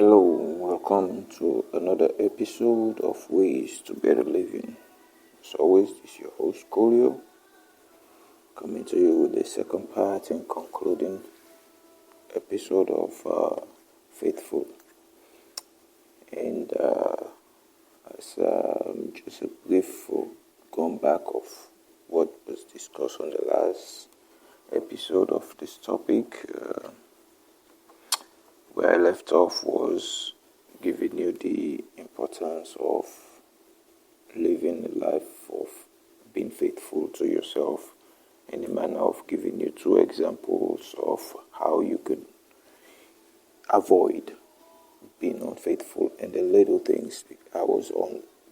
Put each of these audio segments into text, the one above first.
Hello, welcome to another episode of Ways to Better Living. As always, this is your host, Colio, coming to you with the second part and concluding episode of Faithful. And as just a brief going back of what was discussed on the last episode of this topic, where I left off was giving you the importance of living a life of being faithful to yourself, in the manner of giving you two examples of how you could avoid being unfaithful and the little things. I was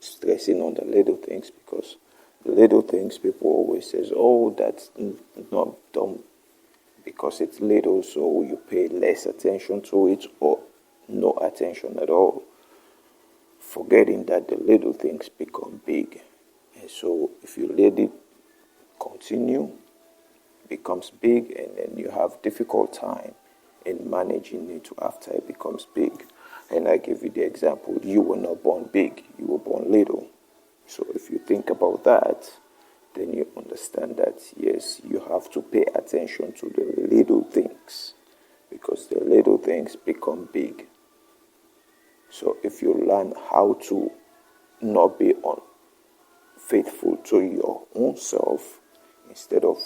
stressing on the little things because the little things people always says, oh, that's not done because it's little, so you pay less attention to it or no attention at all, forgetting that the little things become big. And so if you let it continue, it becomes big, and then you have difficult time in managing it after it becomes big. And I give you the example, you were not born big, you were born little. So if you think about that, then you understand that, yes, you have to pay attention to the little things, because the little things become big. So if you learn how to not be unfaithful to your own self, instead of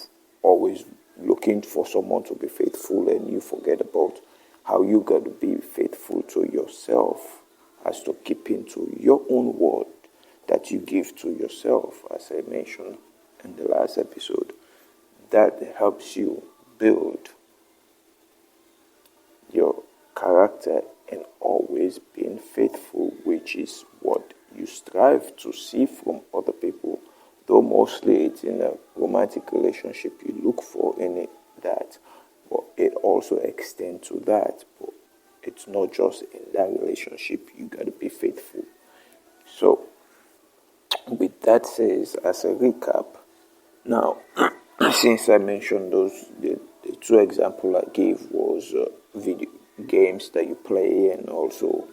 always looking for someone to be faithful, and you forget about how you got to be faithful to yourself, as to keeping to your own word that you give to yourself, as I mentioned in the last episode, that helps you build your character and always being faithful, which is what you strive to see from other people. Though mostly it's in a romantic relationship you look for in that, but it also extends to that. But it's not just in that relationship you got to be faithful. So, with that says, as a recap, now, since I mentioned the two examples I gave was video games that you play, and also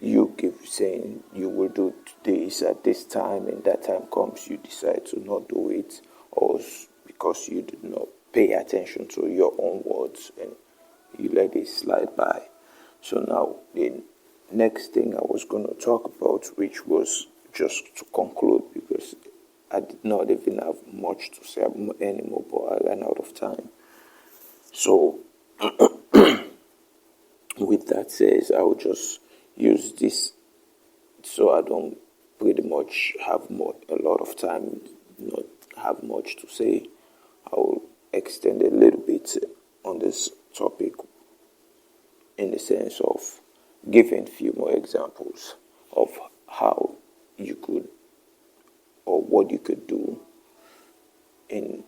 you give saying you will do this at this time, and that time comes, you decide to not do it, or because you did not pay attention to your own words and you let it slide by. So now the next thing I was going to talk about, which was just to conclude, because I did not even have much to say anymore, but I ran out of time. So, with that said, I will just use this so I don't pretty much have a lot of time, not have much to say. I will extend a little bit on this topic in the sense of giving a few more examples of how you could, or what you could do in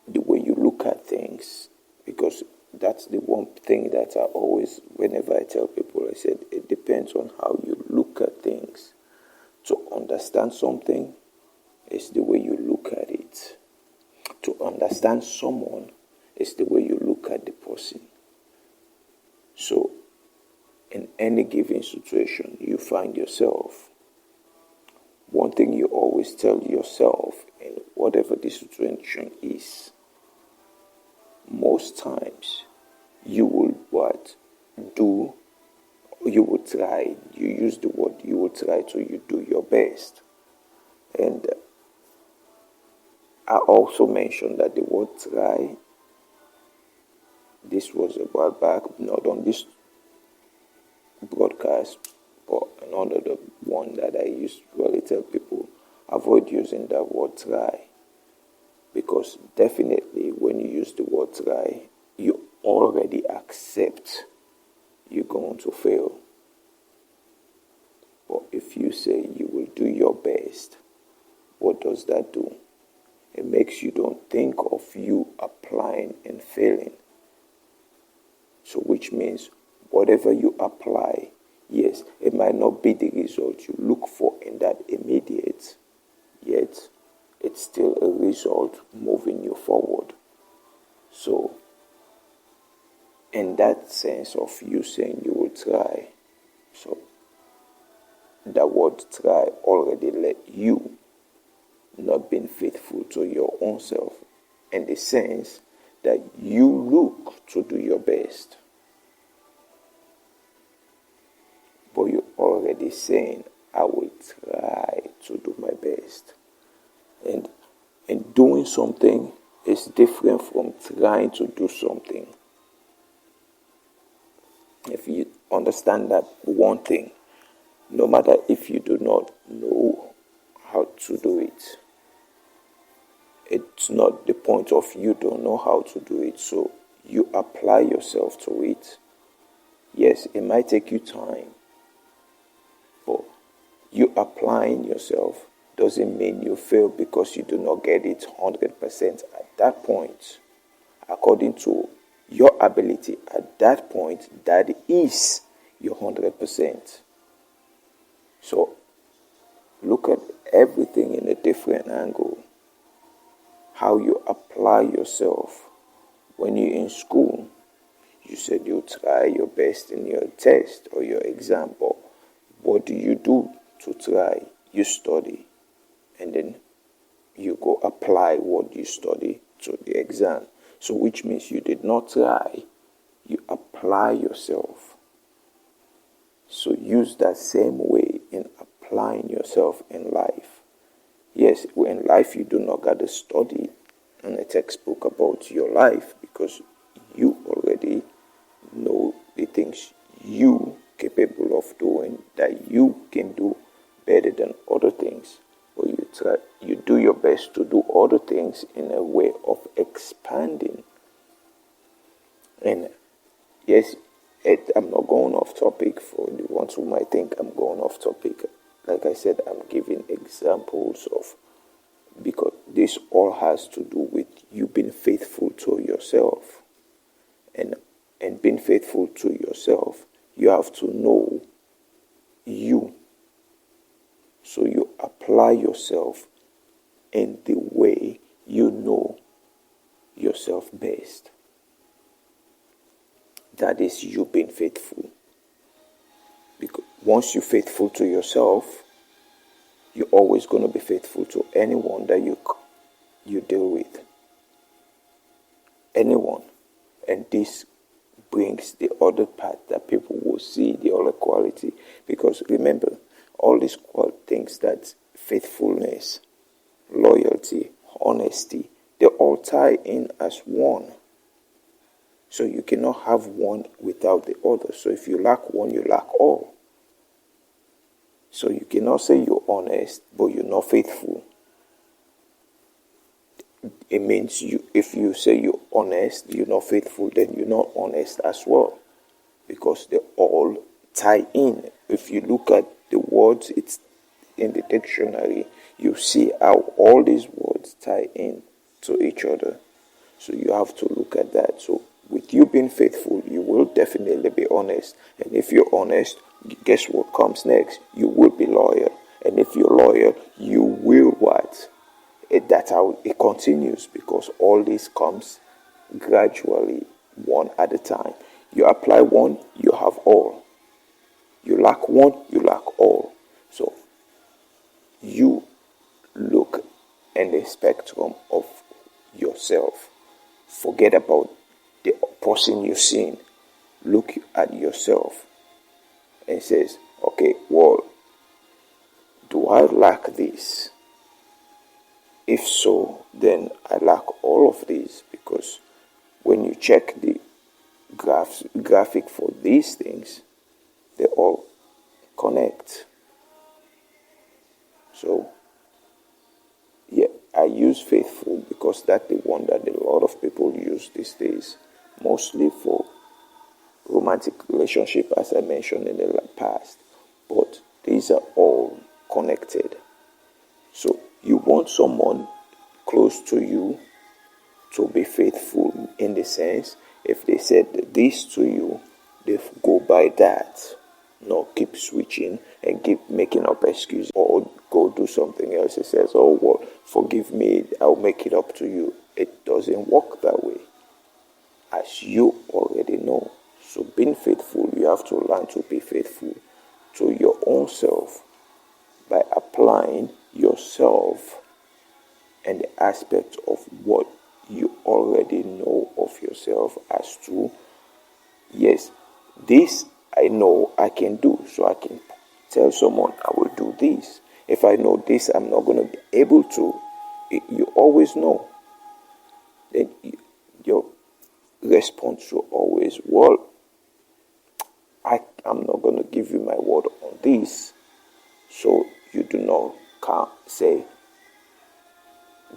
the way you look at things, because that's the one thing that I always, whenever I tell people, I said it depends on how you look at things. To understand something is the way you look at it. To understand someone is the way you look at the person. So, in any given situation you find yourself, one thing you always tell yourself, in whatever the situation is, most times you will do, you will try, you use the word, you will try to you do your best. And I also mentioned that the word try, this was a while back, not on this broadcast, but another the one that I usually tell people, avoid using that word try. Because definitely when you use the word try, you already accept you're going to fail. But if you say you will do your best, what does that do? It makes you don't think of you applying and failing. So which means whatever you apply, yes, it might not be the result you look for in that immediate, yet it's still a result moving you forward. So, in that sense of you saying you will try, So that word try already let you not being faithful to your own self, in the sense that you look to do your best, but you're already saying, I will try to do my best. And doing something is different from trying to do something. If you understand that one thing, no matter if you do not know how to do it, it's not the point of you don't know how to do it, so you apply yourself to it. Yes, it might take you time, but you applying yourself doesn't mean you fail because you do not get it 100% at that point. According to your ability at that point, that is your 100%. So look at everything in a different angle. How you apply yourself. When you're in school, you said you try your best in your test or your exam, but what do you do to try? You study, and then you go apply what you study to the exam. So which means you did not try, you apply yourself. So use that same way in applying yourself in life. Yes, in life you do not got to study in a textbook about your life, because you already know the things you capable of doing that you can do better than other things. But you do your best to do other things in a way of expanding. And yes, I'm not going off topic for the ones who might think I'm going off topic. Like I said, I'm giving examples of, because this all has to do with you being faithful to yourself. And being faithful to yourself, you have to know you. So you apply yourself in the way you know yourself best. That is you being faithful. Because once you're faithful to yourself, you're always going to be faithful to anyone that you deal with. Anyone. And this brings the other part that people will see, the other quality. Because remember, all these things, that faithfulness, loyalty, honesty, they all tie in as one. So you cannot have one without the other. So if you lack one, you lack all. So you cannot say you're honest, but you're not faithful. It means if you say you're honest, you're not faithful, then you're not honest as well. Because they all tie in. If you look at the words, it's in the dictionary, you see how all these words tie in to each other. So you have to look at that. So with you being faithful, you will definitely be honest. And if you're honest, guess what comes next? You will be loyal. And if you're loyal, you will what? That's how it continues, because all this comes gradually, one at a time. You apply one, you have all. You lack one, you lack all. So you look in the spectrum of yourself. Forget about the person you've seen. Look at yourself and says, okay, well, do I lack this? If so, then I lack all of these, because when you check the graphic for these things, they all connect. So, yeah, I use faithful because that's the one that a lot of people use these days, mostly for romantic relationship, as I mentioned in the past. But these are all connected. So you want someone close to you to be faithful, in the sense, if they said this to you, they go by that. Not keep switching and keep making up excuses, or go do something else. It says, oh, well, forgive me, I'll make it up to you. It doesn't work that way, as you already know. So being faithful, you have to learn to be faithful. to your own self by applying yourself and the aspect of what you already know of yourself as to, yes, this I know I can do, so I can tell someone I will do this. If I know this I'm not going to be able to, you always know. Then your response will always, well, I'm not going to give you my word on this, so you do not can't say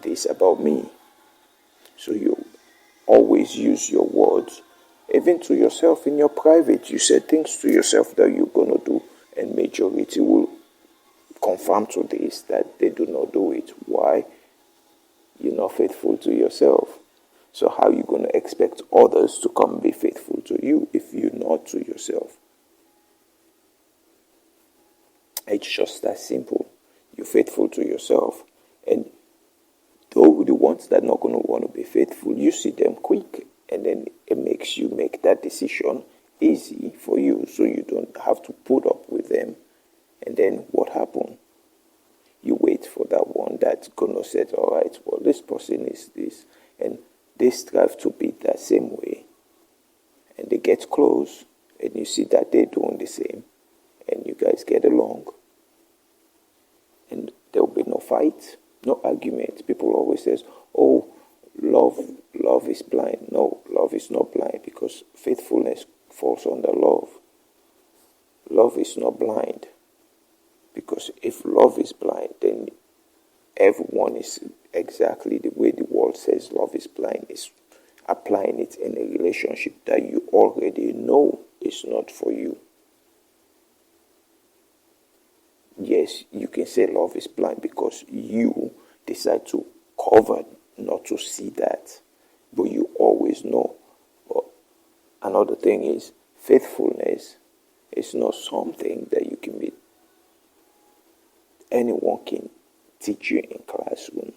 this about me. So you always use your words, even to yourself in your private. You say things to yourself that you're going to do, and majority will confirm to this that they do not do it. Why? You're not faithful to yourself. So how are you going to expect others to come be faithful to you if you're not to yourself? It's just that simple. You're faithful to yourself. And though the ones that are not going to want to be faithful, you see them quick. And then it makes you make that decision easy for you, so you don't have to put up with them. And then what happens? You wait for that one that's going to say, all right, well, this person is this. And they strive to be that same way. And they get close, and you see that they're doing the same. And you guys get along. And there will be no fight, no argument. People always say, oh, love is blind. No, love is not blind, because faithfulness falls under love. Love is not blind, because if love is blind, then everyone is exactly the way the world says love is blind, is applying it in a relationship that you already know is not for you. Yes, you can say love is blind because you decide to cover not to see that, but you always know. But another thing is, faithfulness is not something that you can be, anyone can teach you in classroom.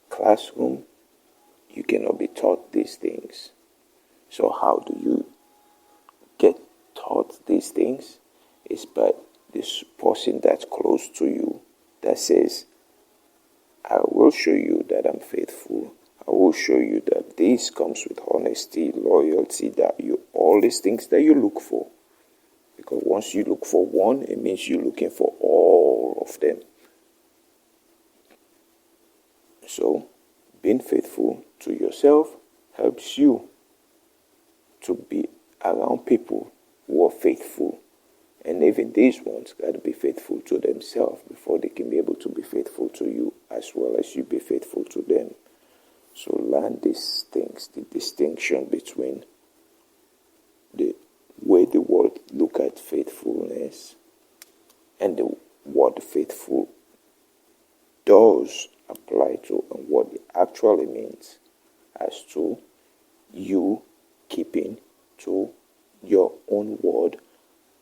Classroom, you cannot be taught these things. So how do you get taught these things? It's by this person that's close to you that says, I will show you that I'm faithful. I will show you that this comes with honesty, loyalty, that you, all these things that you look for. Because once you look for one, it means you're looking for all of them. So, being faithful to yourself helps you to be around people who are faithful. And even these ones got to be faithful to themselves before they can be able to be faithful to you, as well as you be faithful to them. So learn these things, the distinction between the way the world look at faithfulness and what faithful does apply to, and what it actually means, as to you keeping to your own word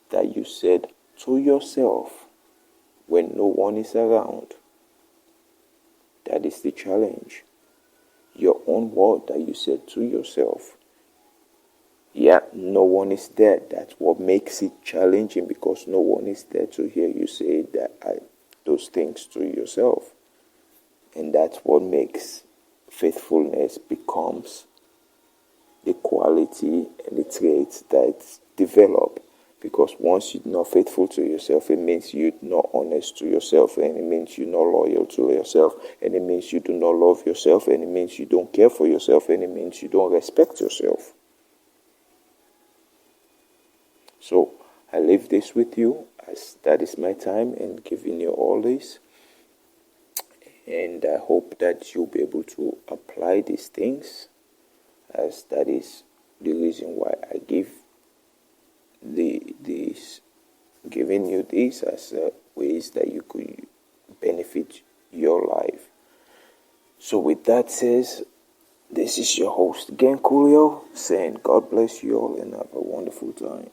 that you said to yourself when no one is around. That is the challenge. Your own word that you said to yourself. Yeah, no one is there. That's what makes it challenging, because no one is there to hear you say those things to yourself. And that's what makes faithfulness becomes the quality and the traits that develop. Because once you're not faithful to yourself, it means you're not honest to yourself, and it means you're not loyal to yourself, and it means you do not love yourself, and it means you don't care for yourself, and it means you don't respect yourself. So I leave this with you, as that is my time in giving you all this. And I hope that you'll be able to apply these things, as that is the reason why I give giving you this as ways that you could benefit your life. So with that says, this is your host, Gen Coolio, saying God bless you all and have a wonderful time.